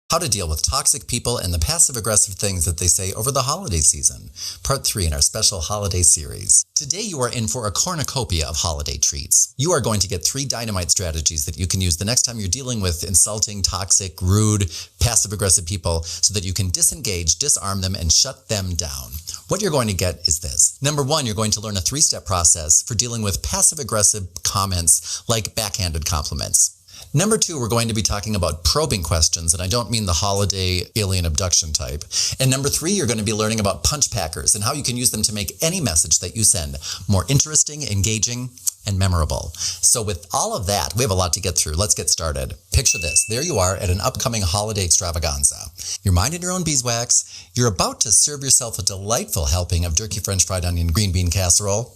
How to deal with toxic people and the passive-aggressive things that they say over the holiday season. Part 3 in our special holiday series. Today you are in for a cornucopia of holiday treats. You are going to get 3 dynamite strategies that you can use the next time you're dealing with insulting, toxic, rude, passive-aggressive people so that you can disengage, disarm them, and shut them down. What you're going to get is this. Number 1, you're going to learn a 3-step process for dealing with passive-aggressive comments like backhanded compliments. Number 2, we're going to be talking about probing questions, and I don't mean the holiday alien abduction type. And number 3, you're going to be learning about punch packers and how you can use them to make any message that you send more interesting, engaging, and memorable. So with all of that, we have a lot to get through. Let's get started. Picture this. There you are at an upcoming holiday extravaganza. You're minding your own beeswax. You're about to serve yourself a delightful helping of jerky French fried onion green bean casserole.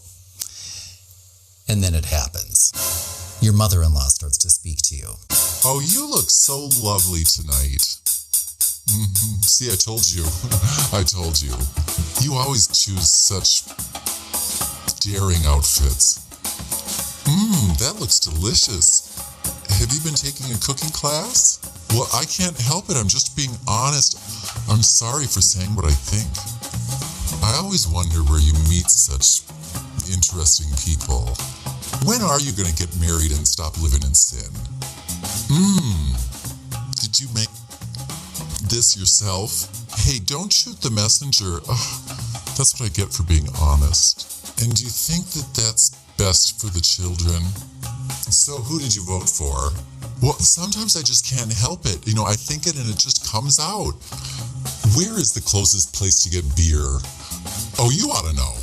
And then it happens. Your mother-in-law starts to speak to you. Oh, you look so lovely tonight. See, I told you. I told you. You always choose such daring outfits. That looks delicious. Have you been taking a cooking class? Well, I can't help it. I'm just being honest. I'm sorry for saying what I think. I always wonder where you meet such interesting people. When are you going to get married and stop living in sin? Did you make this yourself? Hey, don't shoot the messenger. That's what I get for being honest. And do you think that that's best for the children? So who did you vote for? Well, sometimes I just can't help it. You know, I think it and it just comes out. Where is the closest place to get beer? Oh, you ought to know.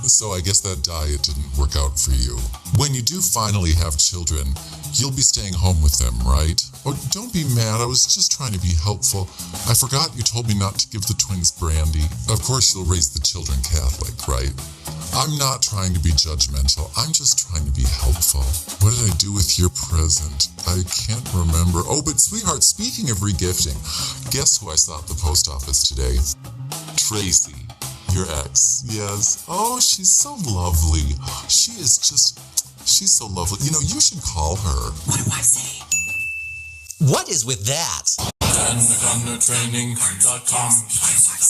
So I guess that diet didn't work out for you. When you do finally have children, you'll be staying home with them, right? Oh, don't be mad. I was just trying to be helpful. I forgot you told me not to give the twins brandy. Of course you'll raise the children Catholic, right? I'm not trying to be judgmental. I'm just trying to be helpful. What did I do with your present? I can't remember. Oh, but sweetheart, speaking of regifting, guess who I saw at the post office today? Tracy. Your ex, yes. Oh, she's so lovely. She's so lovely. You know, you should call her. What do I say? What is with that?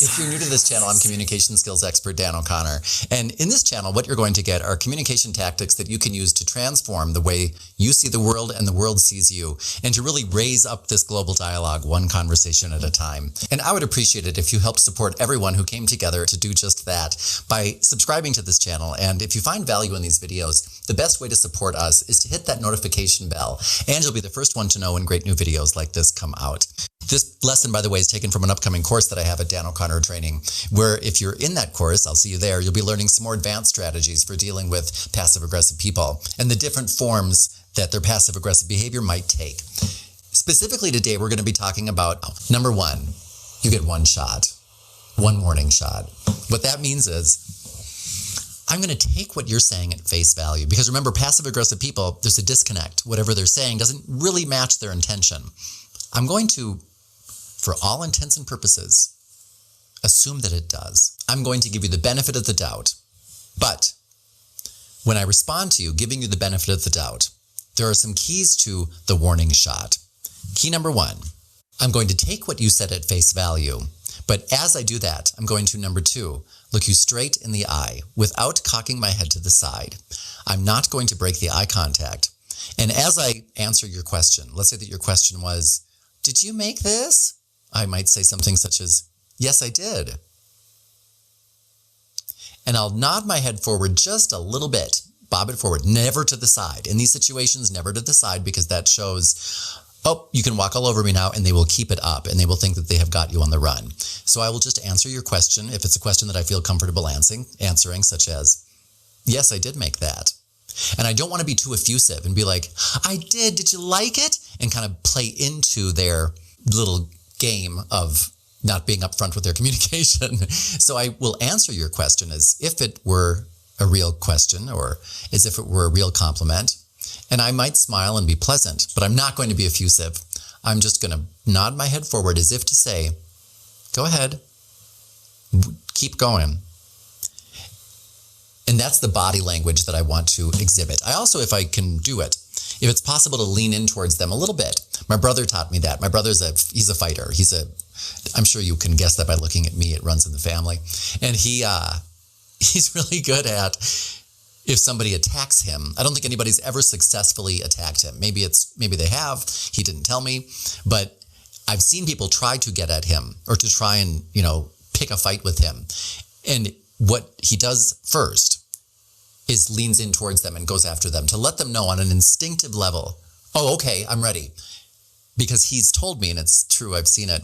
If you're new to this channel, I'm communication skills expert Dan O'Connor. And in this channel, what you're going to get are communication tactics that you can use to transform the way you see the world and the world sees you, and to really raise up this global dialogue one conversation at a time. And I would appreciate it if you helped support everyone who came together to do just that by subscribing to this channel. And if you find value in these videos, the best way to support us is to hit that notification bell, and you'll be the first one to know when great new videos like this come out. This lesson, by the way, is taken from an upcoming course that I have at Dan O'Connor Training, where if you're in that course, I'll see you there, you'll be learning some more advanced strategies for dealing with passive-aggressive people and the different forms that their passive-aggressive behavior might take. Specifically today, we're going to be talking about, number 1, you get one shot, one warning shot. What that means is, I'm going to take what you're saying at face value, because remember, passive-aggressive people, there's a disconnect. Whatever they're saying doesn't really match their intention. I'm going to, for all intents and purposes, assume that it does. I'm going to give you the benefit of the doubt. But when I respond to you, giving you the benefit of the doubt, there are some keys to the warning shot. Key number 1, I'm going to take what you said at face value. But as I do that, I'm going to, number 2, look you straight in the eye without cocking my head to the side. I'm not going to break the eye contact. And as I answer your question, let's say that your question was, did you make this? I might say something such as, yes, I did. And I'll nod my head forward just a little bit, bob it forward, never to the side. In these situations, never to the side, because that shows, oh, you can walk all over me now, and they will keep it up, and they will think that they have got you on the run. So I will just answer your question, if it's a question that I feel comfortable answering, such as, yes, I did make that. And I don't want to be too effusive and be like, I did you like it? And kind of play into their little game of not being upfront with their communication. So I will answer your question as if it were a real question or as if it were a real compliment. And I might smile and be pleasant, but I'm not going to be effusive. I'm just going to nod my head forward as if to say, go ahead, keep going. And that's the body language that I want to exhibit. I also, if I can do it, if it's possible to lean in towards them a little bit. My brother taught me that. My brother's he's a fighter. I'm sure you can guess that by looking at me. It runs in the family. And he's really good at, if somebody attacks him, I don't think anybody's ever successfully attacked him. Maybe they have, he didn't tell me, but I've seen people try to get at him or to try and, pick a fight with him. And what he does first is leans in towards them and goes after them to let them know on an instinctive level, oh, okay, I'm ready. Because he's told me, and it's true, I've seen it,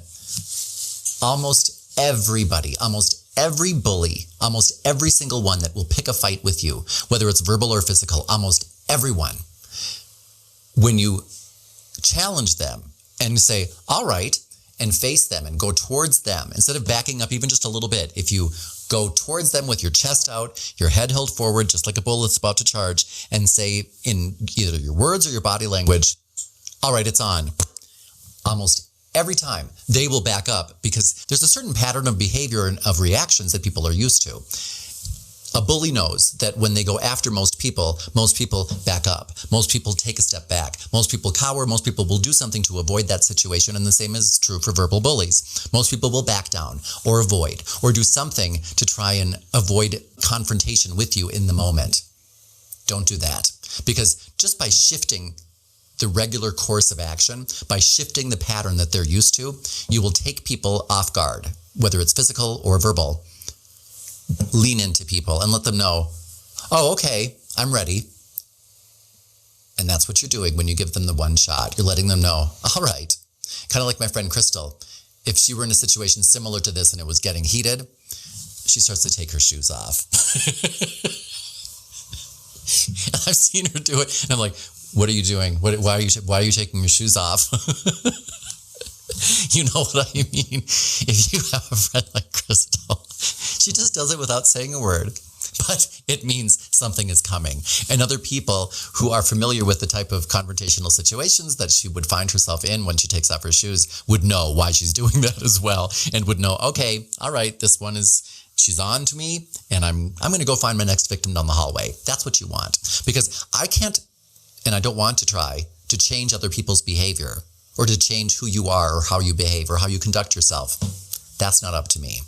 almost everybody, almost every bully, almost every single one that will pick a fight with you, whether it's verbal or physical, almost everyone, when you challenge them and say, all right, and face them and go towards them, instead of backing up even just a little bit, if you go towards them with your chest out, your head held forward, just like a bull that's about to charge, and say in either your words or your body language, all right, it's on. Almost every time they will back up, because there's a certain pattern of behavior and of reactions that people are used to. A bully knows that when they go after most people back up. Most people take a step back. Most people cower. Most people will do something to avoid that situation. And the same is true for verbal bullies. Most people will back down or avoid or do something to try and avoid confrontation with you in the moment. Don't do that. Because just by shifting the regular course of action, by shifting the pattern that they're used to, you will take people off guard, whether it's physical or verbal. Lean into people and let them know, oh, okay, I'm ready. And that's what you're doing when you give them the one shot. You're letting them know, all right. Kind of like my friend Crystal. If she were in a situation similar to this and it was getting heated, she starts to take her shoes off. I've seen her do it. And I'm like, what are you doing? Why are you taking your shoes off? You know what I mean? If you have a friend like Crystal, she just does it without saying a word, but it means something is coming. And other people who are familiar with the type of confrontational situations that she would find herself in when she takes off her shoes would know why she's doing that as well, and would know, okay, all right, this one she's on to me, and I'm going to go find my next victim down the hallway. That's what you want. Because I can't, and I don't want to try to change other people's behavior or to change who you are or how you behave or how you conduct yourself. That's not up to me.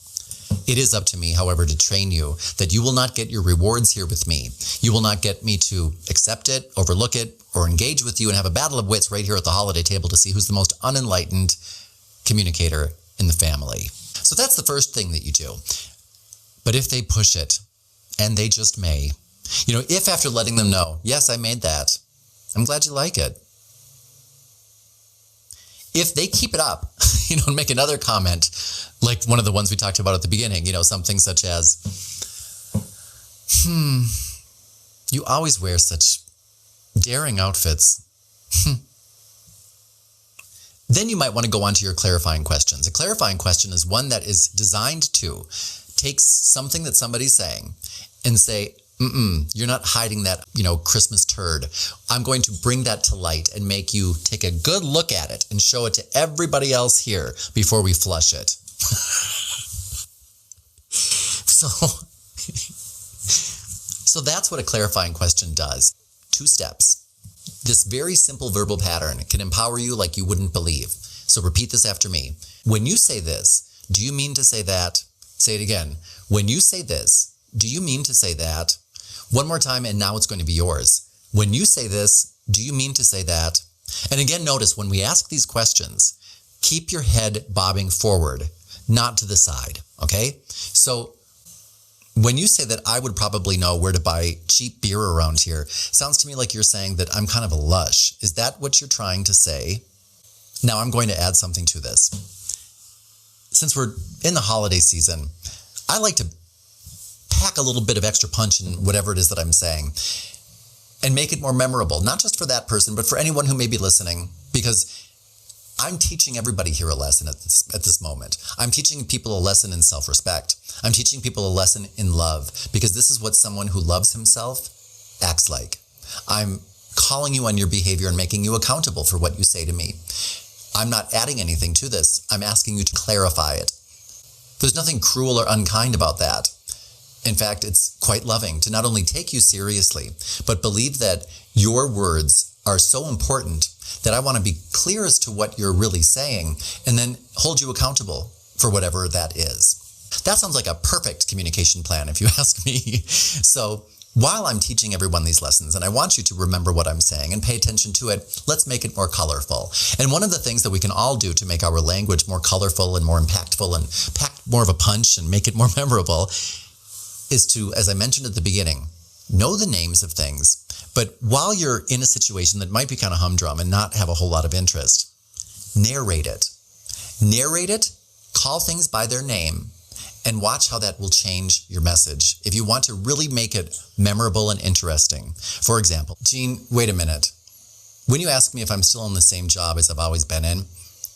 It is up to me, however, to train you that you will not get your rewards here with me. You will not get me to accept it, overlook it, or engage with you and have a battle of wits right here at the holiday table to see who's the most unenlightened communicator in the family. So that's the first thing that you do. But if they push it, and they just may, if after letting them know, yes, I made that, I'm glad you like it. If they keep it up, and make another comment, like one of the ones we talked about at the beginning, something such as, you always wear such daring outfits. Then you might want to go on to your clarifying questions. A clarifying question is one that is designed to take something that somebody's saying and say, you're not hiding that, Christmas turd. I'm going to bring that to light and make you take a good look at it and show it to everybody else here before we flush it. So that's what a clarifying question does. 2 steps. This very simple verbal pattern can empower you like you wouldn't believe. So repeat this after me. When you say this, do you mean to say that? Say it again. When you say this, do you mean to say that? One more time, and now it's going to be yours. When you say this, do you mean to say that? And again, notice when we ask these questions, keep your head bobbing forward, not to the side, okay? So when you say that I would probably know where to buy cheap beer around here, sounds to me like you're saying that I'm kind of a lush. Is that what you're trying to say? Now I'm going to add something to this. Since we're in the holiday season, I like to pack a little bit of extra punch in whatever it is that I'm saying and make it more memorable, not just for that person, but for anyone who may be listening, because I'm teaching everybody here a lesson at this moment. I'm teaching people a lesson in self-respect. I'm teaching people a lesson in love, because this is what someone who loves himself acts like. I'm calling you on your behavior and making you accountable for what you say to me. I'm not adding anything to this. I'm asking you to clarify it. There's nothing cruel or unkind about that. In fact, it's quite loving to not only take you seriously, but believe that your words are so important that I want to be clear as to what you're really saying and then hold you accountable for whatever that is. That sounds like a perfect communication plan, if you ask me. So while I'm teaching everyone these lessons, and I want you to remember what I'm saying and pay attention to it, let's make it more colorful. And one of the things that we can all do to make our language more colorful and more impactful and pack more of a punch and make it more memorable is to, as I mentioned at the beginning, know the names of things. But while you're in a situation that might be kind of humdrum and not have a whole lot of interest, narrate it. Narrate it, call things by their name, and watch how that will change your message if you want to really make it memorable and interesting. For example, Jean, wait a minute. When you ask me if I'm still in the same job as I've always been in,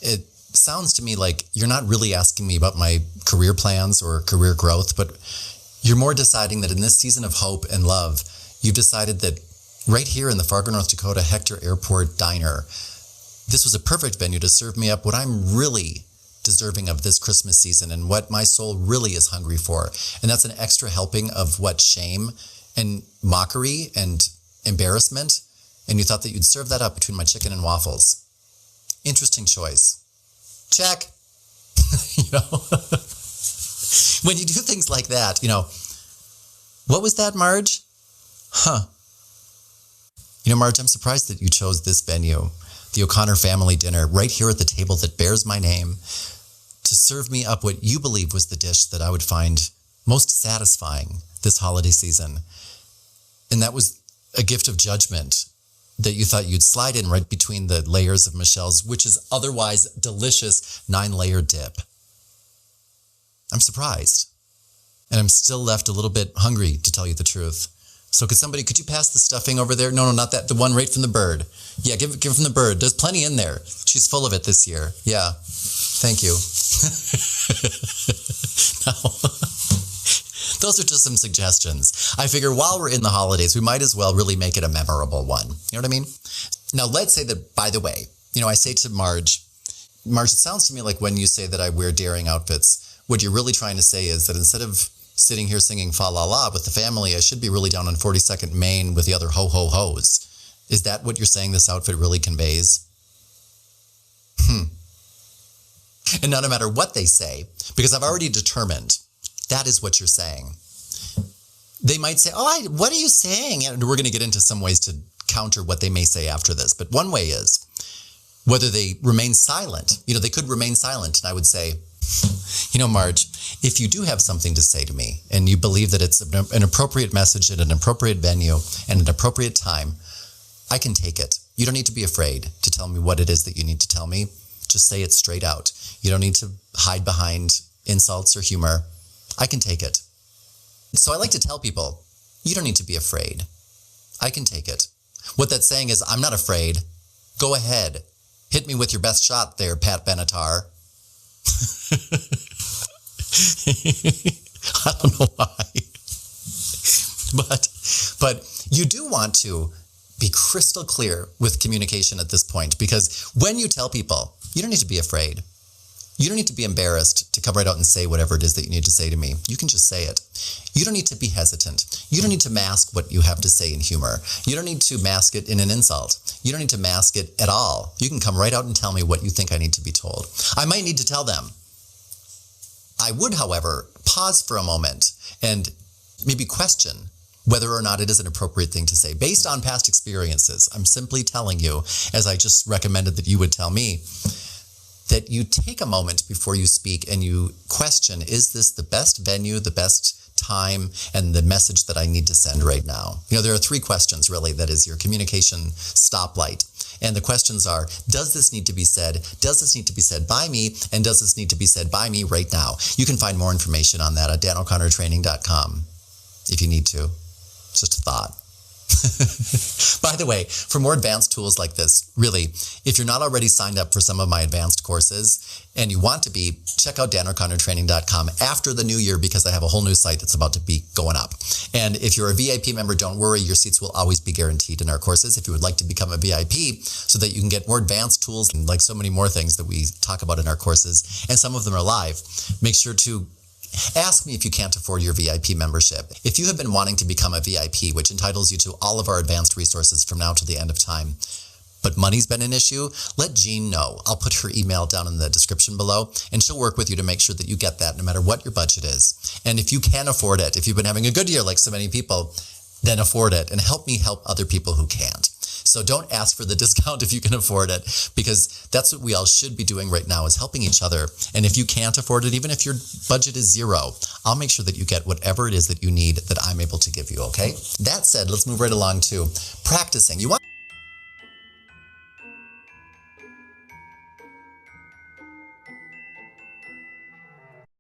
it sounds to me like you're not really asking me about my career plans or career growth, but you're more deciding that in this season of hope and love, you've decided that right here in the Fargo, North Dakota Hector Airport Diner, this was a perfect venue to serve me up what I'm really deserving of this Christmas season and what my soul really is hungry for. And that's an extra helping of what shame and mockery and embarrassment. And you thought that you'd serve that up between my chicken and waffles. Interesting choice. Check. When you do things like that, what was that, Marge? Marge, I'm surprised that you chose this venue, the O'Connor family dinner, right here at the table that bears my name, to serve me up what you believe was the dish that I would find most satisfying this holiday season. And that was a gift of judgment that you thought you'd slide in right between the layers of Michelle's, which is otherwise delicious 9-layer dip. I'm surprised. And I'm still left a little bit hungry, to tell you the truth. So could you pass the stuffing over there? No, not that, the one right from the bird. Yeah, give it from the bird. There's plenty in there. She's full of it this year. Yeah, thank you. Those are just some suggestions. I figure while we're in the holidays, we might as well really make it a memorable one. You know what I mean? Now, let's say that, by the way, I say to Marge, it sounds to me like when you say that I wear daring outfits, what you're really trying to say is that instead of sitting here singing fa la la with the family, I should be really down on 42nd Main with the other ho-ho-hos. Is that what you're saying this outfit really conveys? And no matter what they say, because I've already determined that is what you're saying. They might say, what are you saying? And we're going to get into some ways to counter what they may say after this. But one way is whether they remain silent. They could remain silent. And I would say, Marge, if you do have something to say to me and you believe that it's an appropriate message at an appropriate venue and an appropriate time, I can take it. You don't need to be afraid to tell me what it is that you need to tell me. Just say it straight out. You don't need to hide behind insults or humor. I can take it. So I like to tell people, you don't need to be afraid. I can take it. What that's saying is, I'm not afraid. Go ahead. Hit me with your best shot there, Pat Benatar. I don't know why. But you do want to be crystal clear with communication at this point, because when you tell people, you don't need to be afraid. You don't need to be embarrassed to come right out and say whatever it is that you need to say to me. You can just say it. You don't need to be hesitant. You don't need to mask what you have to say in humor. You don't need to mask it in an insult. You don't need to mask it at all. You can come right out and tell me what you think I need to be told. I might need to tell them. I would, however, pause for a moment and maybe question whether or not it is an appropriate thing to say. Based on past experiences, I'm simply telling you, as I just recommended that you would tell me, that you take a moment before you speak and you question, is this the best venue, the best time, and the message that I need to send right now? There are 3 questions, really, that is your communication stoplight. And the questions are, does this need to be said? Does this need to be said by me? And does this need to be said by me right now? You can find more information on that at DanO'ConnorTraining.com if you need to. It's just a thought. By the way, for more advanced tools like this, really, if you're not already signed up for some of my advanced courses and you want to be, check out DanO'ConnorTraining.com after the new year, because I have a whole new site that's about to be going up. And if you're a VIP member, don't worry, your seats will always be guaranteed in our courses. If you would like to become a VIP so that you can get more advanced tools and like so many more things that we talk about in our courses, and some of them are live, make sure to Ask me if you can't afford your VIP membership. If you have been wanting to become a VIP, which entitles you to all of our advanced resources from now to the end of time, but money's been an issue, let Jean know. I'll put her email down in the description below, and she'll work with you to make sure that you get that no matter what your budget is. And if you can afford it, if you've been having a good year like so many people, then afford it and help me help other people who can't. So don't ask for the discount if you can afford it, because that's what we all should be doing right now, is helping each other. And if you can't afford it, even if your budget is zero, I'll make sure that you get whatever it is that you need that I'm able to give you, okay? That said, let's move right along to practicing. You want